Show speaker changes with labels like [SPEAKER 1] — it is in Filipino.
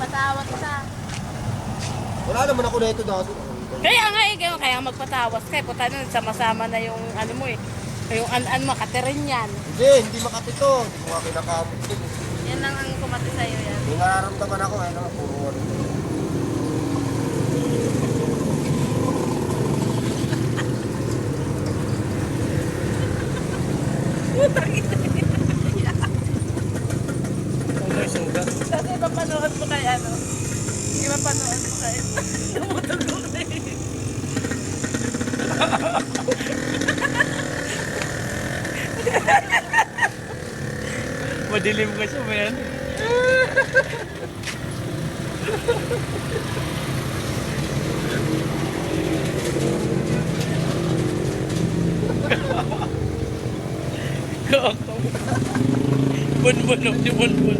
[SPEAKER 1] Magpatawad ka.
[SPEAKER 2] Wala naman ako na ito dati.
[SPEAKER 1] Kaya nga eh, kaya magpatawas ka. Puta na, sama-sama na yung ano mo eh. Yung an mo, katirin yan.
[SPEAKER 2] Hindi makapito. Hindi ko nga kinakamot din.
[SPEAKER 1] Yan lang ang kumati sa'yo yan.
[SPEAKER 2] May nararamdaman ako, ano, puro ano.
[SPEAKER 1] Putang ina.
[SPEAKER 3] May sugat.
[SPEAKER 1] Dati mapanood mo kay ano. Mapanood mo kay tumutulog na eh.
[SPEAKER 3] Madilim kasi ba yan? Bunbun, si Bunbun.